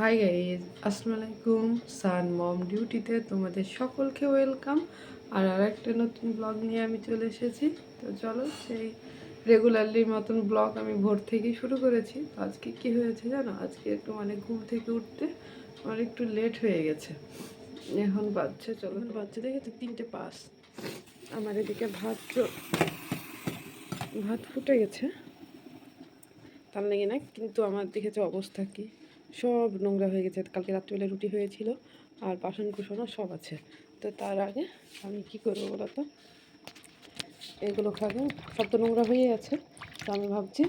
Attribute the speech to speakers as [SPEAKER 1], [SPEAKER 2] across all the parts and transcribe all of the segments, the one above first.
[SPEAKER 1] Hi guys, আসসালামু আলাইকুম। সান মম ডিউটিতে তোমাদের সকলকে ওয়েলকাম। আর একটা নতুন ব্লগ নিয়ে আমি চলে এসেছি। তো চলো, সেই রেগুলারলির মতন ব্লগ আমি ভোর থেকেই শুরু করেছি। তো আজকে কি হয়েছে জানো, আজকে একটু ঘুম থেকে উঠতে আমার একটু লেট হয়ে গেছে। এখন বাচ্চা দেখেছি 3:05। আমার এদিকে ভাত ফুটে গেছে, তার লেগে না, কিন্তু আমার দেখেছে অবস্থা কি, সব নোংরা হয়ে গেছে। কালকে রাত্রিবেলা রুটি হয়েছিল আর বাসন কুসনও সব আছে। তো তার আগে আমি কি করবো বলো তো, এগুলো খাবে, সব তো নোংরা হয়ে আছে। তো আমি ভাবছি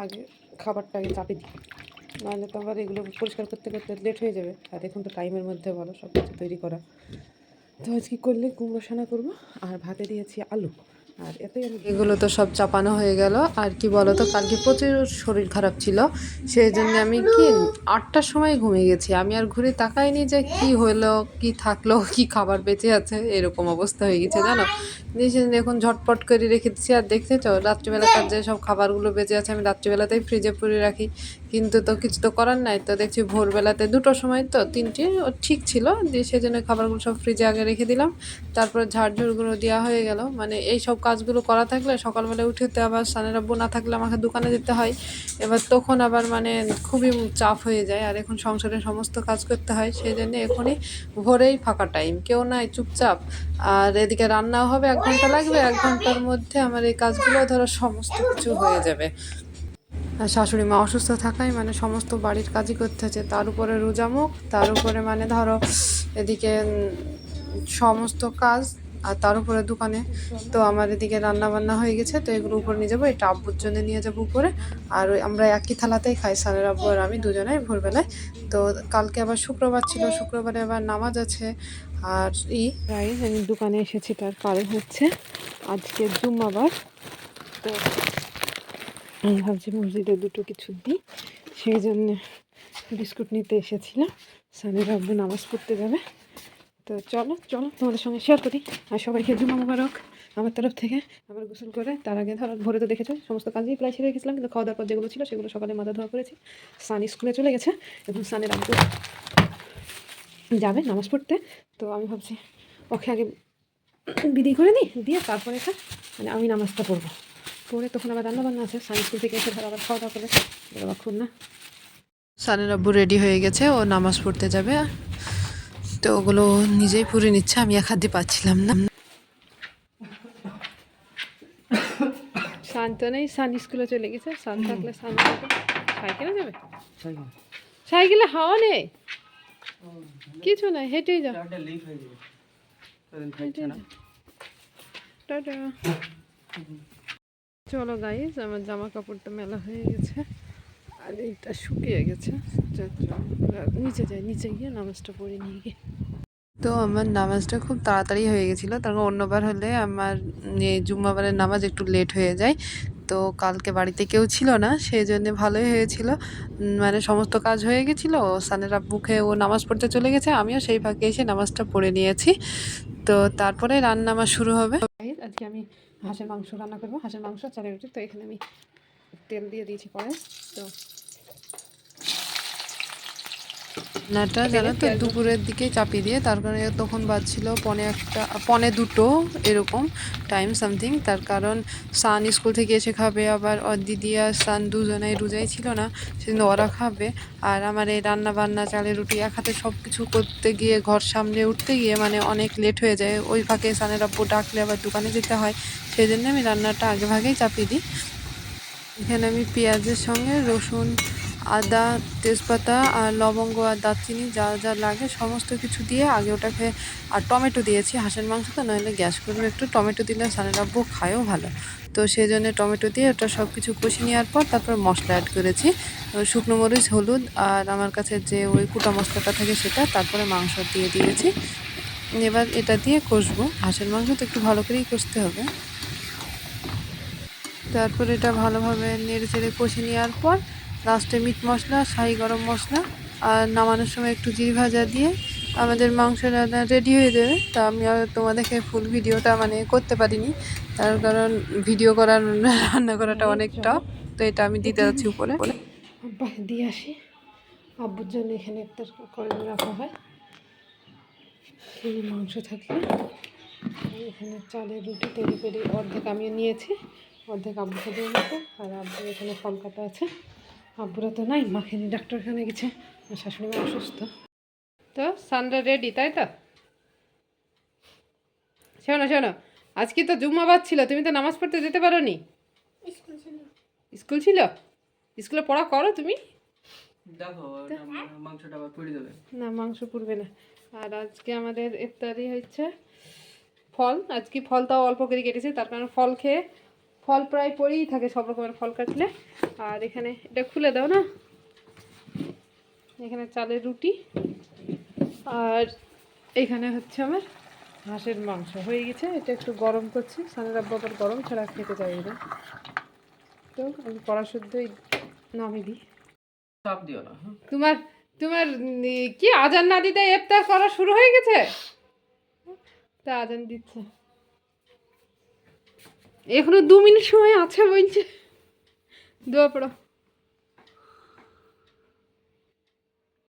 [SPEAKER 1] আগে খাবারটা আগে চাপে দিই, নাহলে তো আবার এগুলো পরিষ্কার করতে করতে লেট হয়ে যাবে। আর এখন তো টাইমের মধ্যে বলো সব কিছু তৈরি করা। তো আজকে করলে কুমড়ো সানা করবো, আর ভাতে দিয়েছি আলু। আর এতে এগুলো তো সব চাপানো হয়ে গেল। আর কি বলো তো, কালকে প্রচুর শরীর খারাপ ছিল, সেই জন্য আমি 8টার সময় ঘুমিয়ে গেছি। আমি আর ঘুরে তাকাইনি যে কি হলো, কি থাকলো, কি খাবার বেঁচে আছে, এরকম অবস্থা হয়ে গেছে জানো। এখন ঝটপট করে রেখে দিচ্ছি। আর দেখতে তো রাত্রিবেলাকার যে সব খাবারগুলো বেঁচে আছে আমি রাত্রিবেলাতেই ফ্রিজে পুরে রাখি, কিন্তু তো কিছু তো করার নাই। তো দেখছি ভোরবেলাতে 2টোর সময়, তো 3টে ঠিক ছিল, দিয়ে সেজন্য খাবারগুলো সব ফ্রিজে আগে রেখে দিলাম। তারপর ঝাড়ঝুড়গুলো দেওয়া হয়ে গেল। এই সব কাজগুলো করা থাকলে সকালবেলায় উঠেতে আবার সানের আব্বু না থাকলে আমাকে দোকানে যেতে হয়। এবার তখন আবার খুবই চাপ হয়ে যায়। আর এখন সংসারের সমস্ত কাজ করতে হয়, সেই জন্য এখনই ভোরেই ফাঁকা টাইম, কেউ নাই, চুপচাপ। আর এদিকে রান্নাও হবে, 1 ঘন্টা লাগবে, 1 ঘন্টার মধ্যে আমার এই কাজগুলো ধরো সমস্ত কিছু হয়ে যাবে। আর শাশুড়ি মা অসুস্থ থাকায় সমস্ত বাড়ির কাজই করতে হচ্ছে, তার উপরে রোজামুখ, তার উপরে ধরো এদিকে সমস্ত কাজ, আর তার উপরে দোকানে। তো আমার এদিকে রান্না বান্না হয়ে গেছে, তো এগুলো উপরে নিয়ে যাবো, এটা আব্বুর জন্য নিয়ে যাবো উপরে। আর আমরা একই থালাতেই খাই, সানের আব্বু আর আমি দুজনেই ভোরবেলায়। তো কালকে আবার শুক্রবার ছিল, শুক্রবারে আবার নামাজ আছে। আর আমি দোকানে এসেছি, তার কারণ হচ্ছে আজকে জুম্মাবার। তো আমি ভাবছি মসজিদে দুটো কিছু দিই, সেই জন্যে বিস্কুট নিতে এসেছিলাম। সানের আব্বু নামাজ পড়তে যাবে। তো চলো চলো তোমাদের সঙ্গে শেয়ার করি। আর সবাইকে জুমা মুবারক আমার তরফ থেকে। আবার গোসল করে তার আগে ধরো ভোরে তো দেখেছো সমস্ত কাজই প্রায় ছেড়ে গেছিলাম, কিন্তু খাওয়া দাওয়ার পর যেগুলো ছিল সেগুলো সকালে মাথা ধোয়া করেছি। সান স্কুলে চলে গেছে, এবং সানের আব্বু যাবে নামাজ পড়তে। তো আমি ভাবছি ওকে আগে বিদি করে নিই, দিয়ে তারপরে আমি নামাজটা পড়বো। পরে তখন আবার রান্নাবান্না আছে, সান স্কুল থেকে এসে ধর আবার খাওয়া দাওয়া করে খুব না। সানের আব্বু রেডি হয়ে গেছে, ও নামাজ পড়তে যাবে। তো ওগুলো নিজেই পুরে নিচ্ছে, আমি এক হাত দিয়ে পাচ্ছিলাম না। শান্ত নেই, সান স্কুলে চলে গেছে। সান থাকলে সাইকেলে যাবে, সাইকেলে হাওয়া নেই, কিছু নাই, হেঁটেই যা। টাটা। চলো গাইস, আমার জামা কাপড়টা মেলা হয়ে গেছে, আর এইটা শুকিয়ে গেছে। নিচে যাই, নিচে গিয়ে নামাজটা পড়ে নিয়ে গিয়ে। তো আমার নামাজটা খুব তাড়াতাড়ি হয়ে গেছিলো, তারপর অন্যবার হলে আমার এই জুম্মাবারের নামাজ একটু লেট হয়ে যায়। তো কালকে বাড়িতে কেউ ছিল না, সেই জন্যে ভালোই হয়েছিল। সমস্ত কাজ হয়ে গেছিলো, সানের আব্বুকে ও নামাজ পড়তে চলে গেছে, আমিও সেই ফাঁকে এসে নামাজটা পড়ে নিয়েছি। তো তারপরে রান্না আমার শুরু হবে। আজকে আমি হাঁসের মাংস রান্না করবো, হাঁসের মাংস চালের রুটি। তো এখানে আমি তেল দিয়ে দিয়েছি পরে। তো রান্নাটা জানো তো দুপুরের দিকেই চাপিয়ে দিয়ে, তার কারণে তখন বাজছিল 1:45, 1:45 এরকম টাইম সামথিং। তার কারণ সান স্কুল থেকে এসে খাবে, আবার ওর দিদি আর সান দুজনেই রোজাই ছিল না, সেজন্য ওরা খাবে। আর আমার এই রান্না বান্না, চালের রুটি এক হাতে সব কিছু করতে গিয়ে, ঘর সামনে উঠতে গিয়ে অনেক লেট হয়ে যায়। ওই ফাঁকে সানের আব্বু ডাকলে আবার দোকানে যেতে হয়, সেই জন্য আমি রান্নাটা আগে ভাগেই চাপিয়ে দিই। এখানে আমি পেঁয়াজের সঙ্গে রসুন, আদা, তেজপাতা আর লবঙ্গ আর দারচিনি যা যা লাগে সমস্ত কিছু দিয়ে আগে ওটাকে, আর টমেটো দিয়েছি, হাঁসের মাংস তো নইলে গ্যাস করবে, একটু টমেটো দিলে সানের আব্বু খায়ও ভালো। তো সেই জন্য টমেটো দিয়ে ওটা সব কিছু কষে নেওয়ার পর তারপর মশলা অ্যাড করেছি, শুকনো মরিচ, হলুদ, আর আমার কাছে যে ওই কুটা মশলাটা থাকে সেটা, তারপরে মাংস দিয়ে দিয়েছি। এবার এটা দিয়ে কষবো, হাঁসের মাংস তো একটু ভালো করেই কষতে হবে। তারপর এটা ভালোভাবে নেড়ে চেড়ে কষে নেওয়ার পর লাস্টে মিট মশলা, শাহি গরম মশলা, আর নামানোর সময় একটু জিরে ভাজা দিয়ে আমাদের মাংস রান্না রেডি হয়ে যাবে। তা আমি আর তোমাদেরকে ফুল ভিডিওটা করতে পারিনি, তার কারণ ভিডিও করার রান্না করাটা অনেক টাফ। তো এটা আমি দিতে যাচ্ছি উপরে, দিয়ে আসি। আব্বুর জন্য এখানে একটা করে রাখা হয়। এখানে মাংস থাকলে এখানে চালের রুটি তৈরি করে অর্ধেক আমি নিয়েছি, অর্ধেক আব্বুকে দিয়ে দেবো। আর আব্বু এখানে ফল কাটা আছে। আব্বুরা তো নাই, মাকে নিয়ে ডাক্তারখানে গেছে, আমার শাশুড়ি মা অসুস্থ। তো সানডে রেডি, তাই তো? শোনো শোনো, আজকে তো জুম্মাবাদ ছিল, তুমি তো নামাজ পড়তে যেতে পারো নি? স্কুল ছিল? স্কুলে পড়া করো তুমি?
[SPEAKER 2] দেখো মাংসটা আবার পুড়ে যাবে।
[SPEAKER 1] না, মাংস পুড়বে না। আর আজকে আমাদের ইফতারি হচ্ছে ফল। আজকে ফল তাও অল্প করে কেটেছে, তার কারণ ফল খেয়ে, ফল প্রায় পড়েই থাকে সব রকমের ফল কাটলে। আর এখানে এটা খুলে দাও না, এখানে চালের রুটি, আর এখানে হচ্ছে আমার হাঁসের মাংস হয়ে গেছে। এটা একটু গরম করছি, সানের আব্বা আবার গরম ছাড়া খেতে চাই না, তো আমি কড়া শুদ্ধই নামিয়ে দিই।
[SPEAKER 2] চাপ দিও না।
[SPEAKER 1] তোমার তোমার কি আজান না দিতে ইফতার করা শুরু হয়ে গেছে? তা আজান দিচ্ছে, এখনো 2 মিনিট সময় আছে বলছে। দোয়া পড়ো।